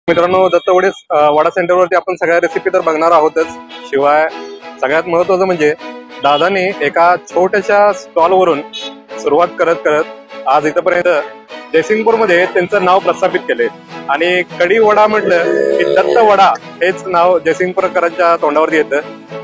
मित्रांनो, दत्तवडे वडा सेंटरवरती आपण सगळ्या रेसिपी तर बघणार आहोतच. शिवाय सगळ्यात महत्वाचं म्हणजे दादाने एका छोट्याशा स्टॉलवरून सुरुवात करत करत आज इथपर्यंत जयसिंगपूरमध्ये त्यांचं नाव प्रस्थापित केले. आणि कडी वडा म्हटलं की दत्त वडा हेच नाव जयसिंगपूरकरांच्या तोंडावरती येतं.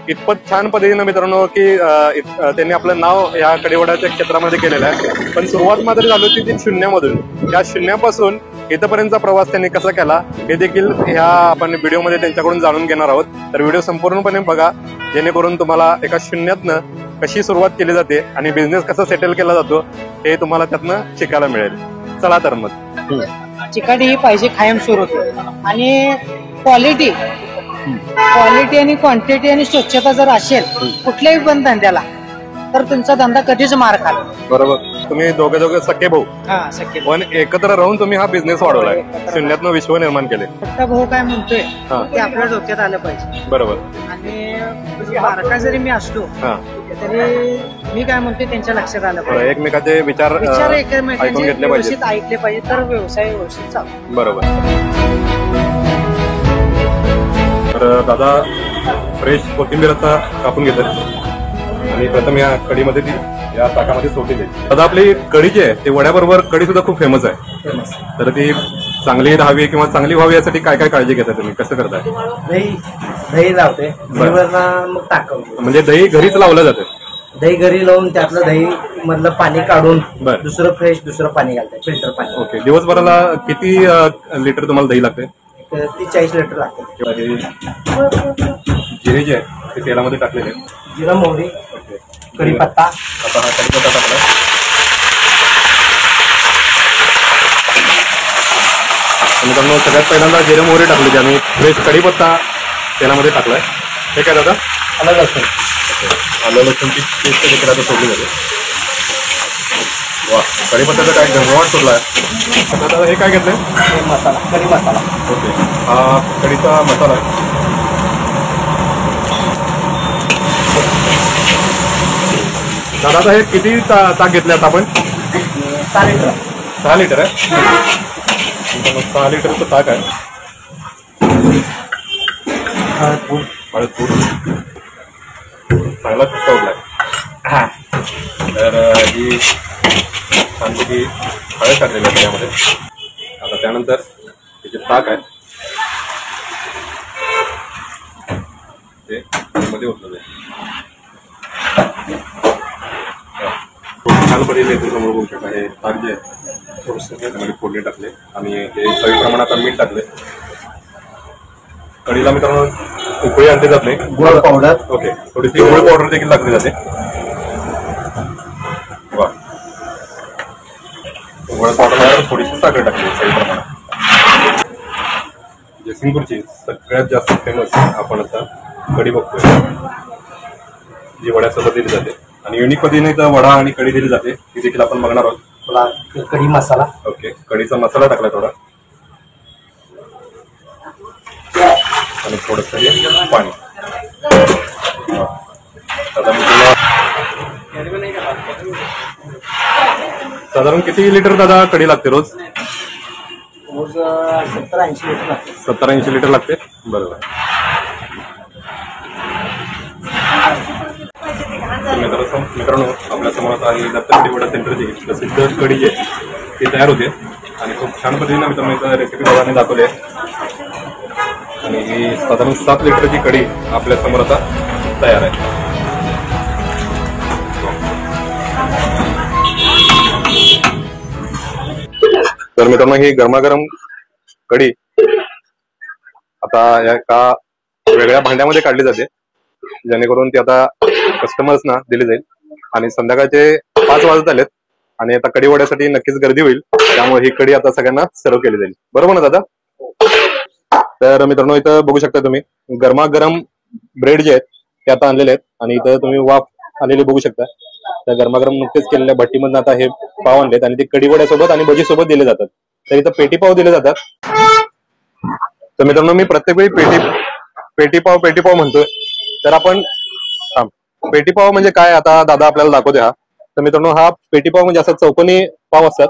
इतपत छान पद्धतीनं मित्रांनो की त्यांनी आपलं नाव या कडी क्षेत्रामध्ये केलेलं आहे. पण सुरुवात मात्र झाली होती ती शून्यामधून. त्या शून्यापासून इथपर्यंतचा प्रवास त्यांनी कसा केला हे देखील ह्या आपण व्हिडिओमध्ये त्यांच्याकडून जाणून घेणार आहोत. तर व्हिडिओ संपूर्णपणे बघा, जेणेकरून तुम्हाला एका शून्यातनं कशी सुरुवात केली जाते आणि बिझनेस कसा सेटल केला जातो हे तुम्हाला त्यातनं शिकायला मिळेल. चला तर मग. चिकाटी ही पाहिजे कायमस्वरूपी आणि क्वालिटी आणि क्वांटिटी आणि स्वच्छता जर असेल कुठल्याही पण धंद्याला तर तुमचा धंदा कधीच मार खाल. बरोबर. तुम्ही दोघे सख्खे भाऊ सख्खे पण एकत्र राहून तुम्ही हा बिझनेस वाढवलाय, शून्यातनं विश्व निर्माण केले. फक्त भाऊ काय म्हणतोय ते आपल्या डोक्यात आलं पाहिजे. बरोबर. आणि बारका जरी मी असतो तरी मी काय म्हणतोय त्यांच्या लक्षात आलं पाहिजे. एकमेकाचे विचार एकमेकांचे व्यवस्थित ऐकले पाहिजे तर व्यवसाय व्यवस्थित चालतो. बरोबर. तर दादा फ्रेश कोथिंबीर आता कापून घेतात आणि प्रथम या कढीमध्ये ती या ताकामध्ये सोडली जाईल. दादा आपली कढी जी आहे ती वड्याबरोबर कढी सुद्धा खूप फेमस आहे. तर ती चांगली राहावी किंवा चांगली व्हावी यासाठी काय काय काळजी घेता तुम्ही, कसं करताय? दही लावते, मग टाकवते. म्हणजे दही घरीच लावलं जातं? दही घरी लावून त्यातलं दही मधलं पाणी काढून दुसरं फ्रेश दुसरं पाणी घालते, फिल्टर पाणी. ओके. दिवसभराला किती लिटर तुम्हाला दही लागते? 40 लिटर लागते. जिरे जे आहे ते तेलामध्ये टाकलेले, जिरा मोहरी कढीपत्ता. आता हा कढीपत्ता टाकला. मित्रांनो, सगळ्यात पहिल्यांदा जिरे मोहरी टाकली आणि फ्रेश कढीपत्ता तेलामध्ये टाकलाय. हे काय दादा? आलं लसूण. आलं लसूणची पेस्ट देखील आता सोडली जाते. वा, कढीपत्त्याचा काय घरवाट सोडलाय. आता दादा हे काय घेतलंय? मसाला, कढी मसाला. ओके. हा कढीचा मसाला आहे. दादा आता हे किती ताक घेतले आता आपण? 6 लिटर. 6 लिटर आहे. 6 लिटरचं ताक आहे. हळदपूड चांगला सोडलाय. तर ही छानपैकी हळद टाकलेली आहे त्यामध्ये. आता त्यानंतर हे ताक आहे ते मध्ये होतं. छान पद्धतीने समोर बघू शकता. हे ताक जे आहे थोडंसं त्यामध्ये फोडणी टाकले आणि ते सगळ्या प्रमाणात मीठ टाकले. कढीला मित्रांनो उकळी आणली जात नाही. गुळ पावडर. ओके. थोडीशी गुळ पावडर देखील टाकली जाते. वा. गुळ पावडर थोडीशी साखर टाकली सगळ्या प्रमाणात. जयसिंगपूरची सगळ्यात जास्त फेमस आपण आता कढी बघतोय जी वड्यासोबत दिली जाते आणि युनिक पद्धतीने इथं वडा आणि कढी दिली जाते ती देखील आपण बघणार आहोत. कढी मसाला. ओके. कढीचा मसाला टाकला थोडा आणि थोडंसं हे पाणी. आता मी तुला साधारण किती लिटर दादा कढी लागते रोज? 70-80 लिटर लागते. 70-80 लिटर लागते. बरोबर. मित्रांनो, आपल्या समोर आणि दत्त वडा सेंटरची प्रसिद्ध कढी जी आहे ती तयार होते आणि खूप छान पद्धतीने मित्रांनो इथं रेसिपी दादाने दाखवली आहे. आणि ही साधारण 7 लिटरची कढी आपल्या समोर आता तयार आहे. तर मित्रांनो, ही गरमागरम कढी आता एका वेगळ्या भांड्यामध्ये काढली जाते जेणेकरून ती आता कस्टमर्सना दिली जाईल. आणि संध्याकाळचे 5 वाजत आलेत आणि आता कढी वड्यासाठी नक्कीच गर्दी होईल. त्यामुळे ही कढी आता सगळ्यांना सर्व केली जाईल. बरोबर ना दादा? तर मित्रांनो, इथं बघू शकता तुम्ही गरमागरम ब्रेड जे आहेत ते आता आणलेले आहेत आणि इथं तुम्ही वाफ आलेली बघू शकता. त्या गरमागरम नुकतेच केलेल्या भट्टीमधून आता हे पाव आणलेत आणि ते कढी वड्यासोबत आणि भजी सोबत दिले जातात. तर इथं पेटी पाव दिले जातात. तर मित्रांनो, मी प्रत्येक वेळी पेटी पाव म्हणतोय. तर आपण पेटी पाव म्हणजे काय आता दादा आपल्याला दाखवते. हा तर मित्रांनो, हा पेटी पाव म्हणजे असा चौकोनी पाव असतात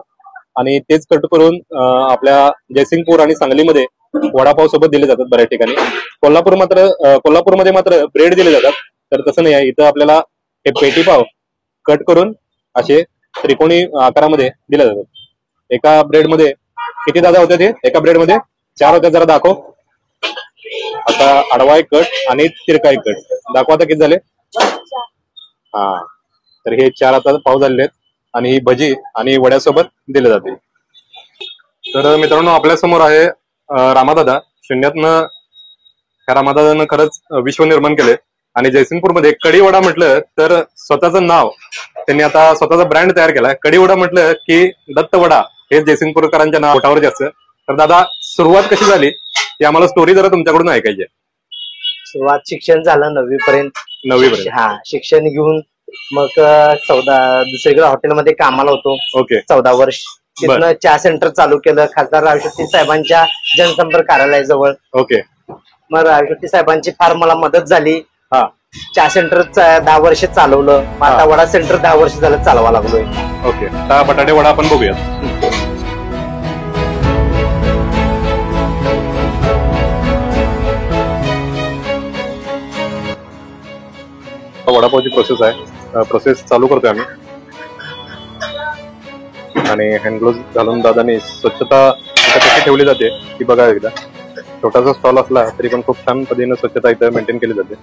आणि तेच कट करून आपल्या जयसिंगपूर आणि सांगलीमध्ये वडापाव सोबत दिले जातात बऱ्याच ठिकाणी. कोल्हापूरमध्ये मात्र ब्रेड दिले जातात. तर तसं नाही आहे, इथं आपल्याला हे पेटी पाव कट करून असे त्रिकोणी आकारामध्ये दिले जातात. एका ब्रेड मध्ये किती दादा होते ते? एका ब्रेड मध्ये 4 होते. जरा दाखव. आता आडवा एक कट आणि तिरका एक कट दाखवा. आता किती झाले? हा, तर हे 4 आता पाव झालेले आहेत आणि ही भजी आणि वड्यासोबत दिले जाते. तर मित्रांनो, आपल्या समोर आहे रामादादा. शून्यातनं ह्या रामादादानं खरंच विश्व निर्माण केले. आणि जयसिंगपूरमध्ये कढी वडा म्हटलं तर स्वतःचं नाव त्यांनी आता स्वतःचा ब्रँड तयार केलाय. कढी वडा म्हटलं की दत्त वडा हे जयसिंगपूरकरांच्या नाव पोटावरती असतं. तर दादा, सुरुवात कशी झाली ती आम्हाला स्टोरी जरा तुमच्याकडून ऐकायची आहे. सुरुवात शिक्षण झालं 9वी पर्यंत. 9वी पर्यंत. हा, शिक्षण घेऊन मग 14 दुसरीकडे हॉटेलमध्ये कामाला होतो. ओके. 14 वर्ष. तिथनं चहा सेंटर चालू केलं खासदार राव शेट्टी साहेबांच्या जनसंपर्क कार्यालयाजवळ. ओके. मग राव शेट्टी साहेबांची फार मला मदत झाली. हा. चहा सेंटर 10 वर्ष चालवलं. आता वडा सेंटर 10 वर्ष झालं चालवा लागलोय. ओके. आता बटाटे वडा आपण बघूया. वडापावची प्रोसेस आहे. प्रोसेस चालू करतोय आम्ही. आणि हँड ग्लोव्ह घालून दादानी स्वच्छता कशी ठेवली जाते ती बघा एकदा. छोटासा स्टॉल असला तरी पण खूप छान पद्धतीने स्वच्छता इथं मेंटेन केली जाते.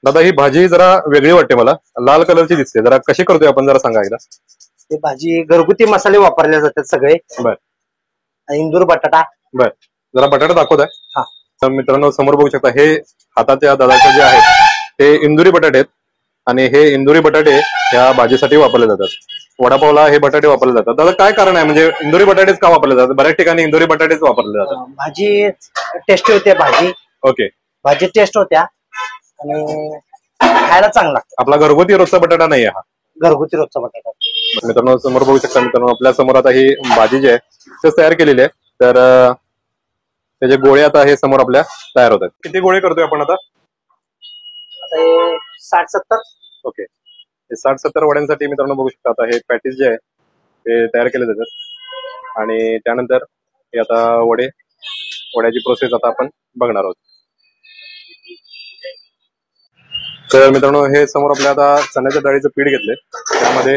दादा, ही भाजी जरा वेगळी वाटते मला. लाल कलरची दिसते. जरा कशी करतोय आपण जरा सांगा एकदा. ते भाजी घरगुती मसाले वापरले जातात सगळे. बर. इंदूर बटाटा. बर. जरा बटाटा दाखवताय. हा. तर मित्रांनो, समोर बघू शकता हे हाताच्या दादाचे जे आहेत ते इंदुरी बटाटे आहेत. आणि हे इंदुरी बटाटे ह्या भाजीसाठी वापरले जातात. वडापावला हे बटाटे वापरले जातात. दादा, काय कारण आहे म्हणजे इंदुरी बटाटेच का वापरले जातात? बऱ्याच ठिकाणी इंदुरी बटाटेच वापरले जातात. भाजी टेस्टी होते. भाजी ओके. भाजी टेस्ट होत्या आणि खायला चांगला. आपला घरगुती रोजचा बटाटा नाही हा. घरगुती रोजचा बटाटा. मित्रांनो, समोर बघू शकता. मित्रांनो, आपल्या समोर आता ही भाजी जी आहे तेच तयार केलेली आहे. तर त्याचे गोळे आता हे समोर आपल्या तयार होतात. किती गोळे करतोय आपण आता? 60-70. ओके. हे 60-70 वड्यांसाठी मित्रांनो बघू शकता. आता हे पॅटीस जे आहे ते तयार केले जातात आणि त्यानंतर हे आता वड्याची प्रोसेस आता आपण बघणार आहोत. तर मित्रांनो, हे समोर आपल्या आता चण्याच्या डाळीचं पीठ घेतले. त्यामध्ये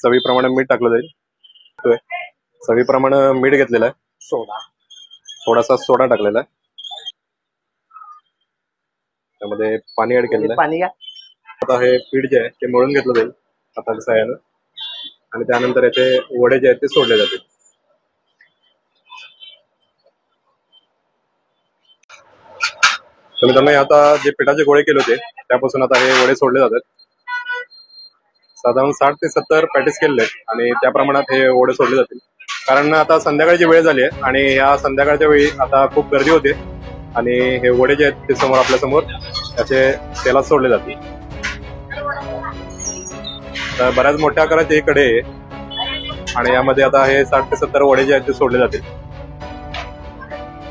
चवीप्रमाणे मीठ टाकलं जाईल. चवीप्रमाणे मीठ घेतलेलं आहे. थोडासा सोडा टाकलेला आहे. त्यामध्ये पाणी ऍड केलेलं आहे. पाणी घ्या. आता हे पीठ जे आहे ते मळून घेतलं जाईल हाताच्या साहाय्यानं. आणि त्यानंतर याचे वडे जे आहेत ते सोडले जातील. तर मित्रांनो, आता जे पिठाचे गोळे केले होते त्यापासून आता हे वडे सोडले जातात. साधारण 60 ते 70 पॅटीस केलेले आहेत आणि त्या प्रमाणात हे वडे सोडले जातील. कारण आता संध्याकाळची वेळ झाली आहे आणि या संध्याकाळच्या वेळी आता खूप गर्दी होते आणि हे वडे जे आहेत ते समोर आपल्या समोर त्याचे तेलात सोडले जातील. तर बऱ्याच मोठ्या आकाराचे हे कडे आणि यामध्ये आता हे 60 ते 70 वडे जे आहेत ते सोडले जातील.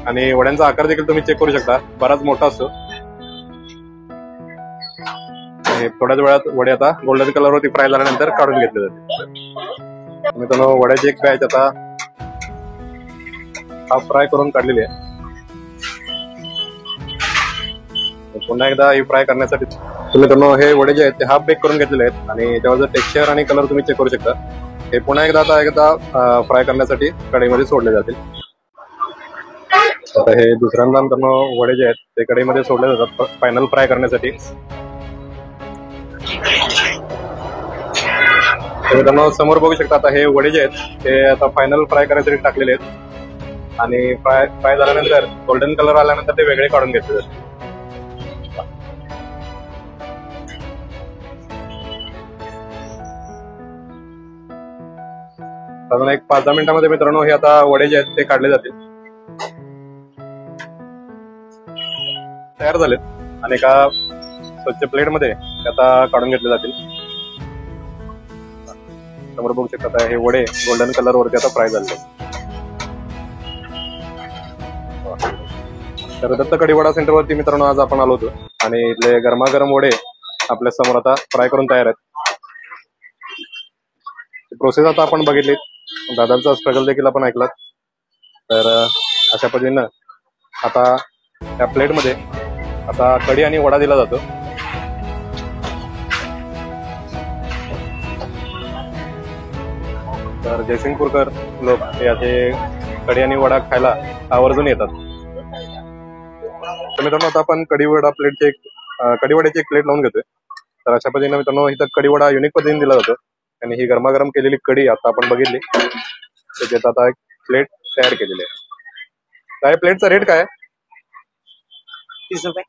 आणि वड्यांचा आकार देखील तुम्ही चेक करू शकता. बराच मोठा असतो. थोड्याच वेळात वडे आता गोल्डन कलरवरती फ्राय झाल्यानंतर काढून घेतले जाते. मित्रांनो, वड्याची एक बॅच आता हाफ फ्राय करून काढलेली आहे. पुन्हा एकदा ही फ्राय करण्यासाठी मित्रांनो हे वडे जे आहेत ते हाफ बेक करून घेतलेले आहेत आणि त्यावर टेक्स्चर आणि कलर तुम्ही चेक करू शकता. हे पुन्हा एकदा फ्राय करण्यासाठी कढईमध्ये सोडले जातील. आता हे दुसऱ्यांदा मित्रांनो वडे जे आहेत ते कढईमध्ये सोडले जातात फायनल फ्राय करण्यासाठी. मित्रांनो, समोर बघू शकता. आता हे वडे जे आहेत ते आता फायनल फ्राय करण्यासाठी टाकलेले आहेत आणि फ्राय झाल्यानंतर गोल्डन कलर आल्यानंतर ते वेगळे काढून घेतले जातात. साधारण एक 5-10 मिनिटांमध्ये मित्रांनो हे आता वडे जे आहेत ते काढले जातील. तयार झालेत आणि एका स्वच्छ प्लेट मध्ये आता काढून घेतले जातील. समोर बघू शकता. आता हे वडे गोल्डन कलर वरती आता फ्राय झाले. तर दत्त कढी वडा सेंटर वरती मित्रांनो आज आपण आलो होतो आणि इथले गरमागरम वडे आपल्या समोर आता फ्राय करून तयार आहेत. प्रोसेस आता आपण बघितली, दादांचा स्ट्रगल देखील आपण ऐकलात. तर अशा पद्धतीनं आता त्या प्लेटमध्ये आता कढी आणि वडा दिला जातो. तर जयसिंगपूरकर लोक हे असे कढी आणि वडा खायला आवर्जून येतात. तर मित्रांनो आता आपण कढीवडा प्लेटची कढीवड्याची एक प्लेट लावून घेतोय. तर अशा पद्धतीने मित्रांनो इथं कढीवडा युनिक पद्धतीने दिला जातो आणि ही गरमागरम केलेली कढी आता आपण बघितली, त्याच्यात आता एक प्लेट तयार केलेली आहे. काय प्लेटचा रेट काय? 30 रुपये.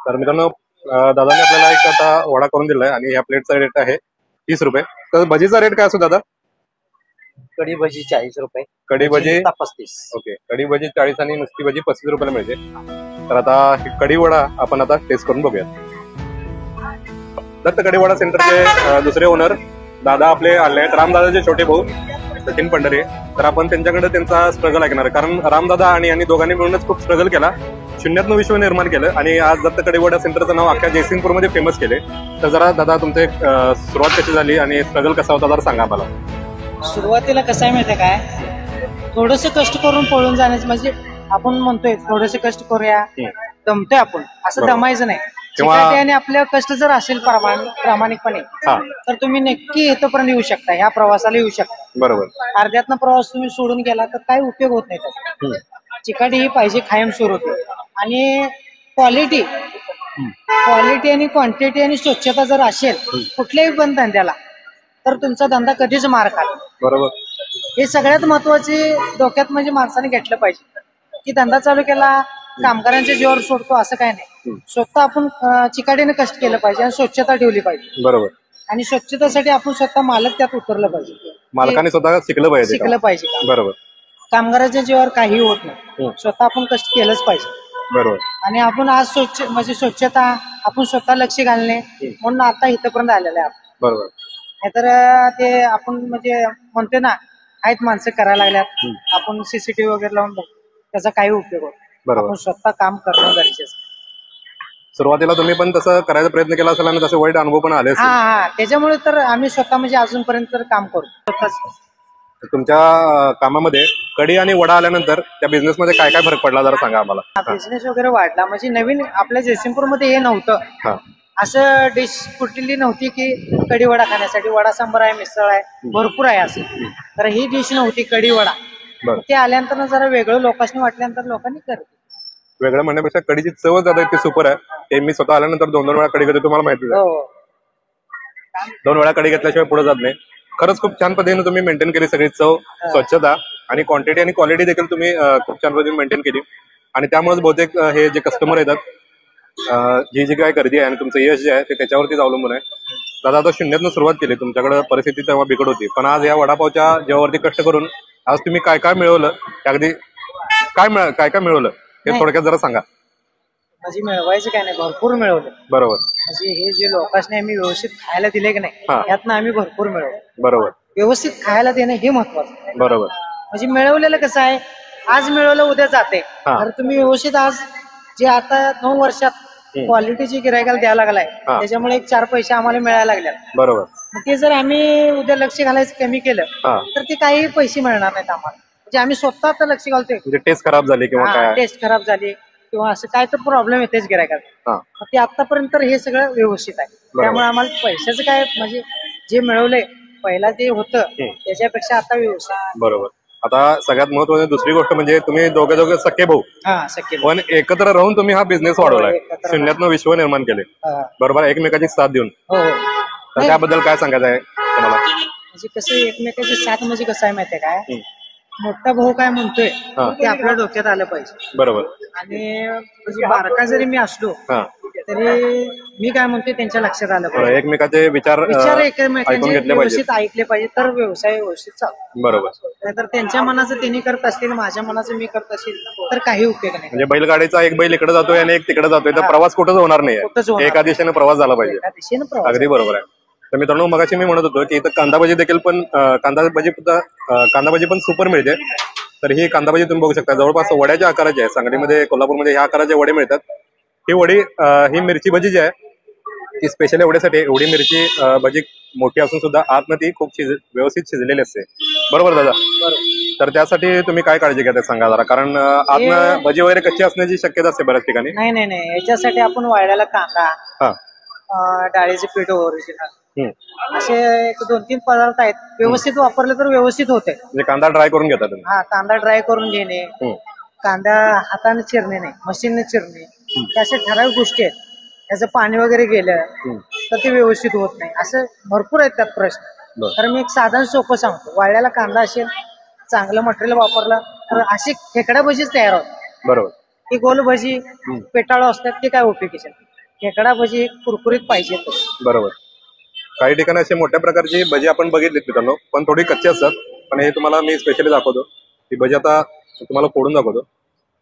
तर मित्रांनो दादाने आपल्याला एक आता वडा करून दिलाय आणि या प्लेटचा रेट आहे 30 रुपये. तर भजीचा रेट काय असतो दादा? कढी भजी 40 रुपये, कढी भजी 35. ओके, कढी भजी 40 आणि नुसती भजी 35 रुपयाला मिळते. तर आता ही कढी वडा आपण आता टेस्ट करून बघूयात. दत्त कढीवडा सेंटरचे दुसरे ओनर दादा आपले आले आहेत, रामदादाचे छोटे भाऊ सचिन पंढरे. तर आपण त्यांच्याकडे त्यांचा स्ट्रगल ऐकणार आहे, कारण रामदादा आणि यांनी दोघांनी मिळूनच खूप स्ट्रगल केला, शून्यातनं विश्व निर्माण केलं आणि आज दत्त कढीवडा सेंटरचं नाव अख्ख्या जयसिंगपूरमध्ये फेमस केले. तर जरा दादा तुमचे सुरुवात कशी झाली आणि स्ट्रगल कसा होता जरा सांगा मला. सुरुवातीला कसं आहे माहितीये काय, थोडस कष्ट करून पळून जाण्याचं, म्हणजे आपण म्हणतोय थोडेसे कष्ट करूया, दमतोय आपण, असं बरोबर. दमायचं नाही. किंवा- आणि आपल्या कष्ट जर असेल प्रामाणिकपणे, हा तर तुम्ही नक्की इथपर्यंत येऊ शकता, ह्या प्रवासाला येऊ शकता. बरोबर. अर्ध्यातनं प्रवास तुम्ही सोडून गेला तर काही उपयोग होत नाही त्याचा. चिकाटी ही पाहिजे कायम स्वरूपी, आणि क्वालिटी आणि क्वांटिटी आणि स्वच्छता जर असेल कुठल्याही पण धंद्याला, तर तुमचा धंदा कधीच मार खात. बरोबर. हे सगळ्यात महत्वाचे डोक्यात म्हणजे माणसाने घेतलं पाहिजे, की धंदा चालू केला कामगारांच्या जीवावर सोडतो असं काय नाही. स्वतः आपण चिकाटीने कष्ट केलं पाहिजे आणि स्वच्छता ठेवली पाहिजे, बरोबर. आणि स्वच्छतेसाठी आपण स्वतः मालक त्यात उतरलं पाहिजे, मालकाने स्वतः शिकलं पाहिजे. शिकलं पाहिजे. बरोबर. कामगाराच्या जीवावर काही होत नाही, स्वतः आपण कष्ट केलंच पाहिजे. बरोबर. आणि आपण आज स्वच्छता आपण स्वतः लक्ष घालणे म्हणून आता इथपर्यंत आलेलं आहे आपण. बरोबर. नाहीतर ते आपण म्हणजे म्हणतोय ना, आहेत माणसं करायला लागल्यात, आपण सीसीटीव्ही वगैरे लावून बघतो, त्याचा काही उपयोग होत. बरोबर. आपण स्वतः काम करणं गरजेचं. सुरुवातीला तुम्ही पण तसं करायचा प्रयत्न केला असेल आणि तसे वाईट अनुभव पण आले असतील. हा, त्याच्यामुळे तर आम्ही स्वतः म्हणजे अजूनपर्यंत तर काम करतो स्वतःच. तुमच्या कामामध्ये कढी आणि वडा आल्यानंतर त्या बिझनेस मध्ये काय काय फरक पडला जरा सांगा आम्हाला. बिझनेस वगैरे वाढला, म्हणजे नवीन आपल्या जयसिंगपूरमध्ये हे नव्हतं, हा. असं डिश कुठली नव्हती की कढी वडा खाण्यासाठी. वडा सांबार आहे, मिसळ आहे, भरपूर आहे असं. तर ही डिश नव्हती कढी वडा. बरं. ते आल्यानंतर जरा वेगळं लोकांनी वाटल्यानंतर लोकांनी करते. वेगळं म्हणण्यापेक्षा कढीची चवच आता इतकी सुपर आहे. ते मी स्वतः आल्यानंतर 2-2 वेळा कढी घेतो, तुम्हाला माहिती आहे. हो. 2 वेळा कढी घेतल्याशिवाय पुढे जात नाही. खरंच खूप छान पद्धतीने तुम्ही मेंटेन केली सगळी चव, स्वच्छता आणि क्वांटिटी आणि क्वालिटी देखील तुम्ही खूप छान पद्धतीने मेंटेन केली. आणि त्यामुळेच बहुतेक हे जे कस्टमर येतात, जी काय गर्दी आहे आणि तुमचं यश जे आहे ते त्याच्यावरतीच अवलंबून आहे. दादा आता शून्यातनं सुरुवात केली, तुमच्याकडे परिस्थिती तेव्हा बिकट होती, पण आज या वडापावच्या जेवावरती कष्ट करून आज तुम्ही काय काय मिळवलं, अगदी काय काय मिळवलं हे थोडक्यात जरा सांगा. म्हणजे मिळवायचं काय नाही, भरपूर मिळवलं. बरोबर. म्हणजे हे जे लोकांनी आम्ही व्यवस्थित खायला दिले की नाही, हा. यातनं आम्ही भरपूर मिळवलं. बरोबर. व्यवस्थित खायला देणं हे महत्वाचं. बरोबर. म्हणजे मिळवलेलं कसं आहे, आज मिळवलं उद्या जाते. हा. तर तुम्ही व्यवस्थित आज जे आता 9 वर्षात क्वालिटीची गिरायकाला द्यायला लागलाय, हा. त्याच्यामुळे एक 4 पैसे आम्हाला मिळायला लागले. बरोबर. ते जर आम्ही उद्या लक्ष घालायचं कमी केलं, हा. तर ते काही पैसे मिळणार नाहीत आम्हाला. म्हणजे आम्ही स्वतः आता लक्ष घालतोय, म्हणजे टेस्ट खराब झाली किंवा काय. टेस्ट खराब झाली किंवा असं काय तर प्रॉब्लेम येतेच गिरायकाला. हा. ते आतापर्यंत तर हे सगळं व्यवस्थित आहे. त्यामुळे आम्हाला पैशाचं काय, म्हणजे जे मिळवलंय पहिला जे होतं त्याच्यापेक्षा आता व्यवस्थित. बरोबर. आता सगळ्यात महत्वाची दुसरी गोष्ट म्हणजे तुम्ही दोघे सख्खे भाऊ, हा, शक्य. पण एकत्र राहून तुम्ही हा बिझनेस वाढवलाय, एकत्र. शून्यातनं विश्व निर्माण केले. हा. बरोबर. एकमेकाची साथ देऊन. हो, हो. तर त्याबद्दल काय सांगायचं आहे तुम्हाला? म्हणजे कसं एकमेकाची साथ म्हणजे कसं आहे माहितीये काय, मोठा भाऊ काय म्हणतोय ते आपल्या डोक्यात आलं पाहिजे. बरोबर. आणि म्हणजे बारका जरी मी असलो हा. तरी मी काय म्हणतोय त्यांच्या लक्षात आलं पाहिजे. एकमेकाचे विचार विचार ऐकून एकमेकांचे घेतले पाहिजे. व्यवस्थित ऐकले पाहिजे, तर व्यवसाय व्यवस्थित चालतो. बरोबर. नाहीतर त्यांच्या मनाचं त्यांनी करत असतील, माझ्या मनाचं मी करत असेल, तर काही उपयोग नाही. म्हणजे बैलगाडीचा एक बैल इकडे जातोय आणि एक तिकडे जातोय, तर प्रवास कुठंच होणार कुठंच नाही. होणार एका दिशेने प्रवास झाला पाहिजे. एका दिशेनं प्रवास. अगदी बरोबर आहे. तर मित्रांनो मगाशी मी म्हणत होतो की इथं कांदाभाजी देखील पण कांदाभाजी पण सुपर मिळते. तर ही कांदाभाजी तुम्ही बघू शकता, जवळपास वड्याच्या आकाराची आहे. सांगलीमध्ये, कोल्हापूरमध्ये ह्या आकाराचे वडे मिळतात. ही वडी, ही मिरची भजी जी आहे ती स्पेशल एवढ्यासाठी एवढी मिरची भजी मोठी असून सुद्धा आतनं ती खूप व्यवस्थित शिजलेली असते. बरोबर दादा? तर त्यासाठी तुम्ही काय काळजी घेता सांगा जरा, कारण आतनं भजी वगैरे कच्ची असण्याची शक्यता असते बऱ्याच ठिकाणी. नाही नाही नाही, याच्यासाठी आपण वाळलेला कांदा, हा डाळीचे पीठ ओरिजिनल असे 2-3 पदार्थ आहेत, व्यवस्थित वापरले तर व्यवस्थित होते. म्हणजे कांदा ड्राय करून घेता तुम्ही? हा, कांदा ड्राय करून घेणे, कांदा हाताने चिरणे नाही, मशीनने चिरणे, अशा ठराविक गोष्टी आहेत. त्याचं पाणी वगैरे गेलं तर ते व्यवस्थित होत नाही. असं भरपूर आहेत त्यात प्रश्न. तर मी एक साधन सोपं सांगतो. वाळलेला कांदा असेल, चांगलं मटेरियल वापरलं तर अशी खेकडा भजीच तयार होते. बरोबर. ती गोल भजी पेटाळू असतात, ते काय उपयोगीचे नाही. खेकडा भजी कुरकुरीत पाहिजे. बरोबर. काही ठिकाणी असे मोठ्या प्रकारची भजी आपण बघितलीत मित्रांनो, पण थोडी कच्ची असतात. पण हे तुम्हाला मी स्पेशली दाखवतो. ही भजी आता तुम्हाला फोडून दाखवतो.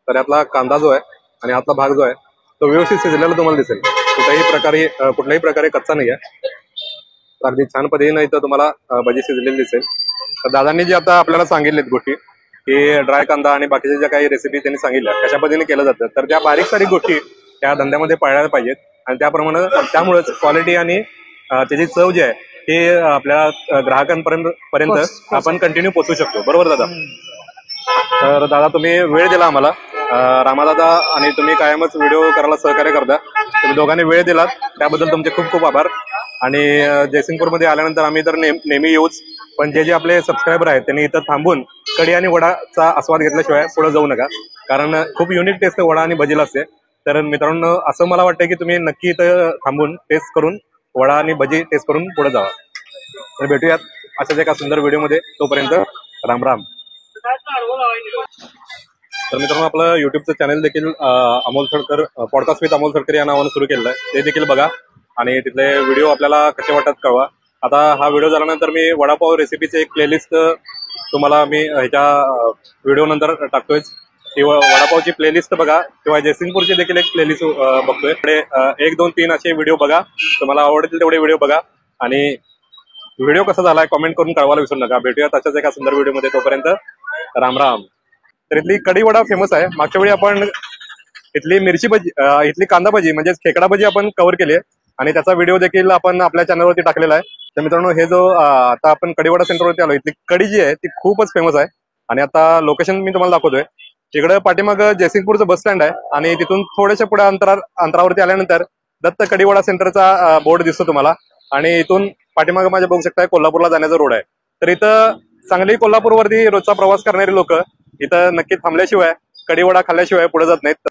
तर यातला कांदा जो आहे आणि आतला भाग जो आहे तो व्यवस्थित शिजलेला तुम्हाला दिसेल. कुठल्याही प्रकारे कच्चा नाही आहे. अगदी छान पद्धतीने इथं तुम्हाला भजी शिजलेली दिसेल. तर दादांनी जे आता आपल्याला सांगितलेत गोष्टी, की ड्राय कांदा आणि बाकीच्या ज्या काही रेसिपी त्यांनी सांगितल्या कशा पद्धतीने केलं जातं, तर त्या बारीक सारीक गोष्टी त्या धंद्यामध्ये पाळायला पाहिजेत. आणि त्यामुळेच क्वालिटी आणि त्याची चव जी आहे ती आपल्या ग्राहकांपर्यंत आपण कंटिन्यू पोहोचू शकतो. बरोबर दादा? तर दादा तुम्ही वेळ दिला आम्हाला, रामादादा, आणि तुम्ही कायमच व्हिडिओ करायला सहकार्य करता. तुम्ही दोघांनी वेळ दिलात त्याबद्दल तुमचे खूप खूप आभार. आणि जयसिंगपूरमध्ये आल्यानंतर आम्ही तर नेहमी येऊच, पण जे आपले सबस्क्रायबर आहेत त्यांनी इथं थांबून कढी आणि वडाचा आस्वाद घेतल्याशिवाय पुढे जाऊ नका, कारण खूप युनिक टेस्ट वडा आणि भजीला असते. तर मित्रांनो, असं मला वाटतं की तुम्ही नक्की इथं थांबून टेस्ट करून वडा आणि भजी टेस्ट करून पुढे जावा. तर भेटूयात अशाच एका सुंदर व्हिडिओमध्ये. तोपर्यंत राम राम. तर मित्रांनो, आपलं युट्यूबचं चॅनल देखील अमोल सडकर पॉडकास्ट विथ अमोल सडकर या नावानं सुरू केलेलं आहे. ते देखील बघा आणि तिथले व्हिडिओ आपल्याला कसे वाटतात कळवा. आता हा व्हिडिओ झाल्यानंतर मी वडापाव रेसिपीचे एक प्लेलिस्ट तुम्हाला मी ह्याच्या व्हिडिओ नंतर टाकतोय. ती वडापावची प्लेलिस्ट बघा, किंवा जयसिंगपूरची देखील एक प्लेलिस्ट बघतोय. 1, 2, 3 असे व्हिडिओ बघा. तुम्हाला आवडतील तेवढे व्हिडिओ बघा आणि व्हिडिओ कसा झालाय कमेंट करून कळवायला विसरू नका. भेटूया तशाच एका सुंदर व्हिडिओमध्ये. तोपर्यंत राम राम. तर इथली कढी वडा फेमस आहे. मागच्या वेळी आपण इथली मिरची भजी, इथली कांदा भजी म्हणजेच खेकडा भजी आपण कव्हर केली आहे आणि त्याचा व्हिडिओ देखील आपण आपल्या चॅनलवरती टाकलेला आहे. तर मित्रांनो, हे जो आता आपण कढीवडा सेंटरवरती आलो, इथली कढी जी आहे ती खूपच फेमस आहे. आणि आता लोकेशन मी तुम्हाला दाखवतोय. इकडे पाठीमाग जयसिंगपूरचं बस स्टँड आहे आणि तिथून थोड्याशा पुढे अंतरावरती आल्यानंतर दत्त कढीवडा सेंटरचा बोर्ड दिसतो तुम्हाला. आणि इथून पाठीमागे माझ्या बघू शकताय कोल्हापूरला जाण्याचा रोड आहे. तर इथं सांगली कोल्हापूरवरती रोजचा प्रवास करणारी लोक इथं नक्की थांबल्याशिवाय, कढीवडा खाल्ल्याशिवाय पुढे जात नाहीत.